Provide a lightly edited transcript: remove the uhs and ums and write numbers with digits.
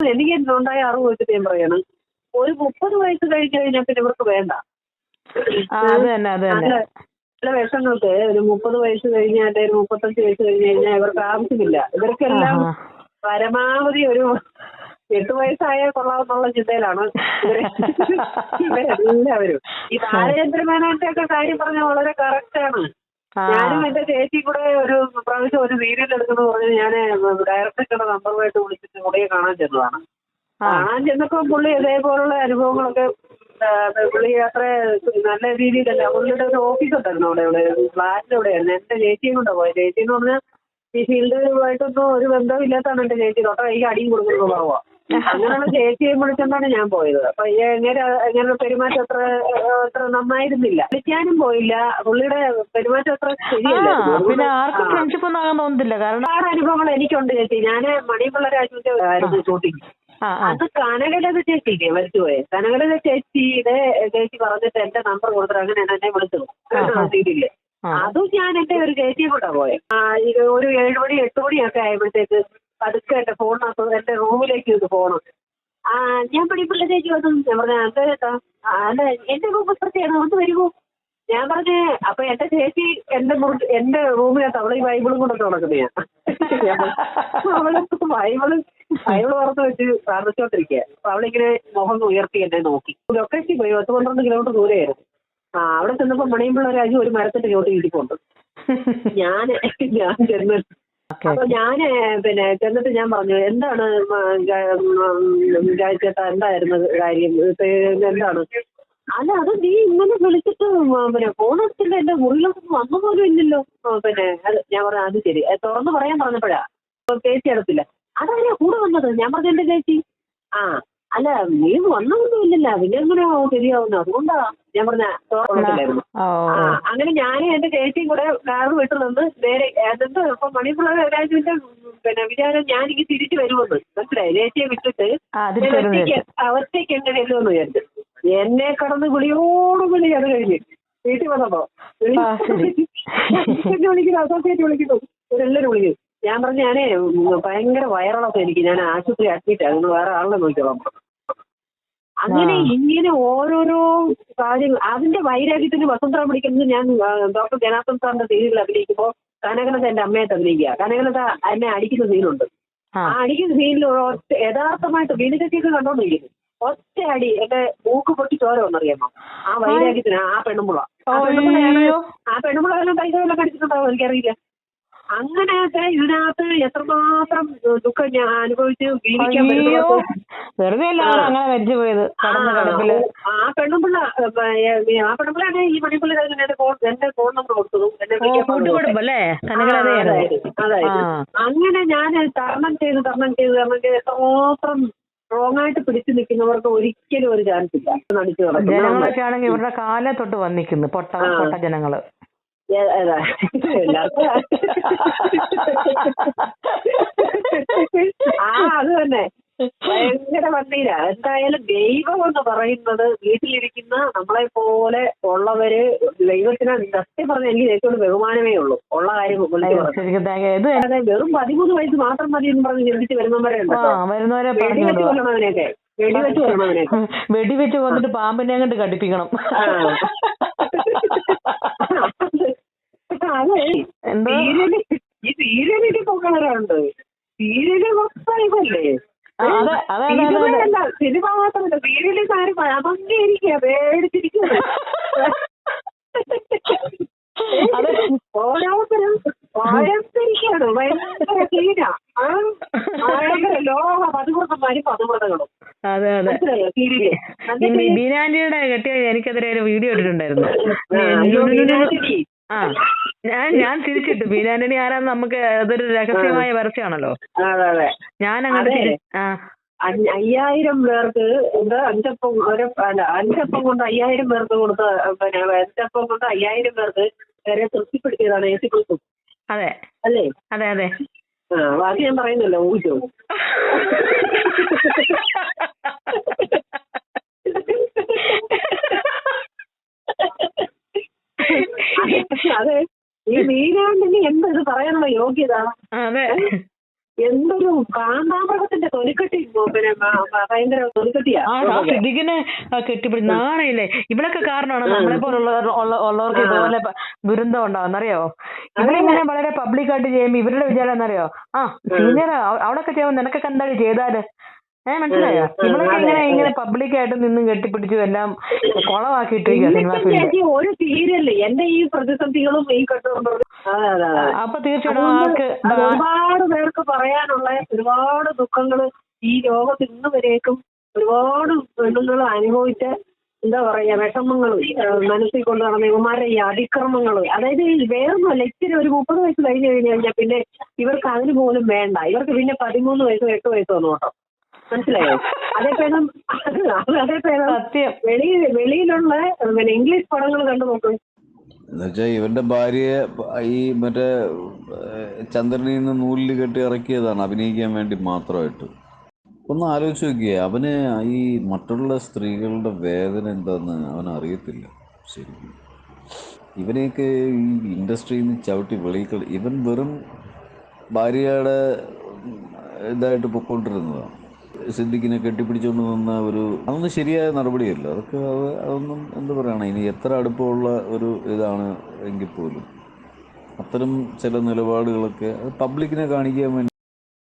എനിക്ക് ഉണ്ടായ അറിവ് വെച്ചിട്ട് ഞാൻ പറയാണ്, ഒരു 30 വയസ്സ് കഴിഞ്ഞ് കഴിഞ്ഞാൽ പിന്നെ ഇവർക്ക് വേണ്ട. ചില വേഷങ്ങൾക്ക് ഒരു 30 വയസ്സ് കഴിഞ്ഞാൽ, ഒരു 35 വയസ്സ് കഴിഞ്ഞ് കഴിഞ്ഞാൽ ഇവർക്ക് ആവശ്യമില്ല. ഇവർക്കെല്ലാം പരമാവധി ഒരു 8 വയസ്സായാൽ കൊള്ളാമെന്നുള്ള ചിന്തയിലാണ് ഇവരെല്ലാവരും. ഈ ബാലചന്ദ്രമേനോന്റെ ഒക്കെ കാര്യം പറഞ്ഞാൽ വളരെ കറക്റ്റാണ്. ഞാനും എന്റെ ചേച്ചി കൂടെ ഒരു പ്രാവശ്യം ഒരു സീരിയൽ എടുക്കുന്നു പറഞ്ഞ് ഞാൻ ഡയറക്ടറുടെ നമ്പറുമായിട്ട് വിളിച്ചിട്ട് പുള്ളിയെ കാണാൻ ചെന്നതാണ്. കാണാൻ ചെന്നപ്പോൾ പുള്ളി ഇതേപോലുള്ള അനുഭവങ്ങളൊക്കെ പുള്ളി അത്ര നല്ല രീതിയിലല്ല. പുള്ളിയുടെ ഒരു ഓഫീസ് ഉണ്ടായിരുന്നു അവിടെ ഫ്ലാറ്റിന്റെ അവിടെയായിരുന്നു. എന്റെ ചേച്ചിയും കൊണ്ടാ പോയത്. ചേച്ചി എന്ന് പറഞ്ഞാൽ ഈ ഫീൽഡുമായിട്ടൊന്നും ഒരു ബന്ധമില്ലാത്താണ് എന്റെ ചേച്ചി. തൊട്ട കൈക്ക് അടിയും കൊടുക്കുന്ന ഭാവമാണ്. അങ്ങനെയുള്ള ചേച്ചിയെ വിളിച്ചെന്നാണ് ഞാൻ പോയത്. അപ്പൊ എങ്ങനെ പെരുമാറ്റം അത്ര നന്നായിരുന്നില്ല. വിളിക്കാനും പോയില്ല. പുള്ളിയുടെ പെരുമാറ്റം അത്ര ശരിയല്ല. ഒരുപാട് അനുഭവങ്ങൾ എനിക്കുണ്ട് ചേച്ചി. ഞാന് മണിപിള്ള രാജുവിന്റെ ആയിരുന്നു ഷൂട്ടിങ്. അത് കനകലത ചേച്ചിക്ക് മരിച്ചുപോയെ. കനകലത ചേച്ചിയുടെ ചേച്ചി പറഞ്ഞിട്ട് എന്റെ നമ്പർ കൊടുത്തിട്ട് അങ്ങനെയാണ് എന്നെ വിളിച്ചത് സീരിയല്. അതും ഞാൻ എന്റെ ഒരു ചേച്ചിയെ കൊണ്ടാ പോയത്. ഒരു 7 മണി 8 മണിയൊക്കെ ആയപ്പോഴത്തേക്ക് പതുക്കെ എന്റെ ഫോണിനകത്ത് എന്റെ റൂമിലേക്ക് ഇത് പോകണം. ഞാൻ മണിപിള്ള ചേച്ചി വന്നു. ഞാൻ പറഞ്ഞ കേട്ടോ, അല്ല എന്റെ റൂം പ്രത്യേകം ഒന്ന് വരുമോ? ഞാൻ പറഞ്ഞേ. അപ്പൊ എന്റെ ചേച്ചി എന്റെ റൂമിനകത്ത് അവളെ ഈ ബൈബിളും കൊണ്ടൊക്കെ നടക്കുന്ന അവള് ബൈബിള് പുറത്ത് വെച്ച് പ്രാർത്ഥിച്ചോണ്ടിരിക്കുക. അപ്പൊ അവളിങ്ങനെ മുഖം ഉയർത്തി എന്നെ നോക്കി. ലൊക്കേഷൻ പോയി 10-12 കിലോമീറ്റർ ദൂരെയായിരുന്നു. അവിടെ ചെന്നപ്പോ മണിയമ്പിള്ള രാജു ഒരു മരത്തിന്റെ ചോട്ടി ഇരിപ്പുണ്ട്. ഞാൻ ചെന്ന് അപ്പൊ ഞാന് ചെന്നിട്ട് ഞാൻ പറഞ്ഞു, എന്താണ് ചേട്ടാ, എന്തായിരുന്നു കാര്യം, എന്താണ്? അല്ല അത് നീ ഇങ്ങനെ വിളിച്ചിട്ട് ഫോൺ എടുത്തില്ല, എന്റെ മുറിയിലൊന്നും വന്നു പോലും ഇല്ലല്ലോ. അത് ഞാൻ പറഞ്ഞു അത് ശരി, തുറന്നു പറയാൻ പറഞ്ഞപ്പോഴാ ചേച്ചി എടുത്തില്ല. അതങ്ങനെ കൂടെ വന്നത്. ഞാൻ പറഞ്ഞു എന്റെ ചേച്ചി. അല്ല നീ വന്നൊന്നും ഇല്ലല്ലോ, പിന്നെ എങ്ങനെയാ ശരിയാവുന്നത്? അതുകൊണ്ടാ ഞാൻ പറഞ്ഞ തുറന്നില്ലായിരുന്നു. അങ്ങനെ ഞാനും എന്റെ ചേച്ചിയും കൂടെ കാറ് വീട്ടിൽ നിന്ന് നേരെ എന്നിട്ട് ഇപ്പൊ മണിപ്പുള്ള രാജുവിന്റെ വിചാരം ഞാനിങ്ങനെ തിരിച്ചു വരുമെന്ന് മനസ്സിലായി. ചേച്ചിയെ വിട്ടിട്ട് ഒറ്റയ്ക്ക് എങ്ങനെ ചെല്ലുമെന്ന് വിചാരിച്ചു. എന്നെ കടന്ന് വിളിയോട് വിളി. അത് കഴിഞ്ഞ് വീട്ടിൽ വന്നപ്പോ വിളിക്കുന്നു, അസോസിയേറ്റ് വിളിക്കുന്നു, ഇവരെല്ലാരും വിളിക്കും. ഞാൻ പറഞ്ഞു ഞാനേ ഭയങ്കര വയറിളക്കം എനിക്ക്, ഞാൻ ആശുപത്രി അഡ്മിറ്റ് ആകുന്നു, വേറെ ആളിനെ നോക്കിയോളാം. അങ്ങനെ ഇങ്ങനെ ഓരോരോ കാര്യങ്ങൾ. അതിന്റെ വൈരാഗ്യത്തിന് വസുന്ധര പിടിക്കുന്നത് ഞാൻ ഡോക്ടർ ജനാർദ്ദൻ സാറിന്റെ സീരിയലിൽ അഭിനയിക്കുമ്പോൾ കനകലത എന്റെ അമ്മയായിട്ട് അഭിനയിക്കുക. കനകലത എന്നെ അടിക്കുന്ന സീനുണ്ട്. ആ അടിക്കുന്ന സീനിൽ യഥാർത്ഥമായിട്ട് വീണിച്ചൊക്കെ കണ്ടോണ്ടിരിക്കുന്നു. ഒറ്റ അടി എന്റെ മൂക്ക് പൊട്ടി ചോര വന്നറിയാമോ? ആ വൈരാഗ്യത്തിന്. ആ പെണ്ണുമ്പുള്ള പൈസ വല്ലതും കടിച്ചിട്ടുണ്ടാവും, എനിക്കറിയില്ല. അങ്ങനെയൊക്കെ ഇതിനകത്ത് എത്രമാത്രം ദുഃഖം ഞാൻ അനുഭവിച്ച് ജീവിക്കാൻ പറ്റും. ആ പെണ്ണുമ്പിള്ളാണ് ഈ മണിപ്പിള്ള എന്റെ ഫോൺ നമ്പർ കൊടുത്തതും അതായത് അങ്ങനെ ഞാൻ തരണം ചെയ്ത് എത്രമാത്രം സ്ട്രോങ് ആയിട്ട് പിടിച്ചു നിൽക്കുന്നവർക്ക് ഒരിക്കലും ഒരു ചാൻസ് ഇല്ല. നടിച്ചു നടക്കും. ഇവരുടെ കാലം തൊട്ട് വന്നിക്കുന്നു പൊട്ട ജനങ്ങള്. അത് തന്നെ ഭയങ്കര വണ്ടീര. എന്തായാലും ദൈവം എന്ന് പറയുന്നത് വീട്ടിലിരിക്കുന്ന നമ്മളെ പോലെ ഉള്ളവര് ദൈവത്തിന് സത്യം പറഞ്ഞാൽ എനിക്ക് ഏറ്റവും ബഹുമാനമേ ഉള്ളൂ. ഉള്ള കാര്യം വെറും 13 വയസ്സ് മാത്രം മതി എന്ന് പറഞ്ഞ് ചിന്തിച്ച് വരുന്നവരെ വെടിവെച്ച് കൊല്ലണവനെയൊക്കെ വെടിവെച്ച് കൊന്നിട്ട് പാമ്പിനെ അങ്ങോട്ട് കടിപ്പിക്കണം. അതെ ഈ സീരിയലിൽ പോകാറുണ്ട്. സീരിയല് മൊത്തമല്ലേ, സിനിമ മാത്രമല്ല സീരിയലിൽ കാര്യം അമങ്ങിയിരിക്കുക, പേടിച്ചിരിക്കുന്നത്. ഓരോരുത്തരും ഓരോരുത്തരിക്കാണ് ഭയങ്കര സീന. ഭയങ്കര ലോക പതിവ്രതന്മാരും പതിവ്രതകളും. അതെ അതെ. ബീനാന്റിയുടെ കെട്ടിയ എനിക്കെതിരെ ഒരു വീഡിയോ ഇട്ടിട്ടുണ്ടായിരുന്നു. ഞാൻ തിരിച്ചിട്ടു. ബീനാന്റണി ആരാന്ന് നമുക്ക് അതൊരു രഹസ്യമായ പരസ്യമാണല്ലോ. ഞാൻ അങ്ങനെ 5000 പേർക്ക് അഞ്ചപ്പം കൊണ്ട് 5000 പേർക്ക് കൊടുത്ത അഞ്ചപ്പം കൊണ്ട് 5000 പേർക്ക് വരെ തൃപ്തിപ്പെടുത്തിയതാണ് എ സി കുറിപ്പ്. അതെ അല്ലേ? അതെ അതെ. ബാക്കി ഞാൻ പറയുന്നല്ലോ, ഊഹിച്ചോ. അതെ, ഈ വീരാണ്ടിന് എന്ത് പറയാനുള്ള യോഗ്യത? എന്തൊരു കാന്താമൃഗത്തിന്റെ തൊലിക്കട്ടി പിന്നെ ഭയങ്കര തൊലിക്കട്ടിയാ. സിദ്ദിഖിനെ കെട്ടിപ്പിടി നാണയില്ലേ. ഇവളൊക്കെ കാരണമാണ് നമ്മളെ പോലുള്ളവർക്ക് ഇതുപോലെ ദുരന്തം ഉണ്ടാവുന്നറിയോ. ഇവരിങ്ങനെ വളരെ പബ്ലിക്കായിട്ട് ചെയ്യുമ്പോ ഇവരുടെ വിചാരം എന്നറിയോ, സീനിയർ അവളൊക്കെ ചെയ്യുമ്പോ നിനക്കൊക്കെ എന്താണ് ചെയ്താല് മനസ്സിലായോ. ഇവളൊക്കെ ഇങ്ങനെ പബ്ലിക്കായിട്ട് നിന്നും കെട്ടിപ്പിടിച്ചു എല്ലാം കൊളവാക്കിയിട്ടിരിക്കുക സിനിമ ഫീൽഡ്. ഒരു സീരിയല് എന്റെ ഈ പ്രതിസന്ധികളും ഈ അപ്പൊ തീർച്ചയായിട്ടും ആൾക്ക് ഒരുപാട് പേർക്ക് പറയാനുള്ള ഒരുപാട് ദുഃഖങ്ങൾ ഈ ലോകത്ത് ഇന്ന് വരേക്കും ഒരുപാട് പെണ്ണുങ്ങൾ അനുഭവിച്ച എന്താ പറയാ വിഷമങ്ങളും മനസ്സിൽ കൊണ്ട് നടന്ന ഇവന്മാരുടെ ഈ അതിക്രമങ്ങളും. അതായത് വേറൊന്നുമല്ല, ഇച്ചിരി ഒരു 30 വയസ്സ് കഴിഞ്ഞു കഴിഞ്ഞാൽ പിന്നെ ഇവർക്ക് അതിന് പോലും വേണ്ട. ഇവർക്ക് പിന്നെ 13 വയസ്സോ 8 വയസ്സോ നോട്ടോ, മനസ്സിലായോ. അതേപേരം വെളിയിലുള്ള പിന്നെ ഇംഗ്ലീഷ് പടങ്ങൾ കണ്ടു നോക്കും. എന്നുവെച്ചാൽ ഇവന്റെ ഭാര്യയെ ഈ മറ്റേ ചന്ദ്രനിൽ നിന്ന് നൂലിൽ കെട്ടി ഇറക്കിയതാണ് അഭിനയിക്കാൻ വേണ്ടി മാത്രമായിട്ട്. ഒന്ന് ആലോചിച്ച് നോക്കിയേ, അവന് ഈ മറ്റുള്ള സ്ത്രീകളുടെ വേദന എന്താന്ന് അവൻ അറിയത്തില്ല ശരിക്കും. ഇവനെയൊക്കെ ഈ ഇൻഡസ്ട്രിയിൽ നിന്ന് ചവിട്ടി വെളിയിൽ ഇവൻ വെറും ഭാര്യയുടെ ഇതായിട്ട് പൊയ്ക്കൊണ്ടിരുന്നതാണ്. സിദ്ദിഖിനെ കെട്ടിപ്പിടിച്ചുകൊണ്ട് നിന്ന അതൊന്നും ശരിയായ നടപടിയല്ല. അതൊന്നും എന്താ പറയുക, ഇനി എത്ര അടുപ്പമുള്ള ഒരു ഇതാണ് എങ്കിൽ പോലും അത്തരം ചില നിലപാടുകളൊക്കെ പബ്ലിക്കിനെ കാണിക്കാൻ വേണ്ടി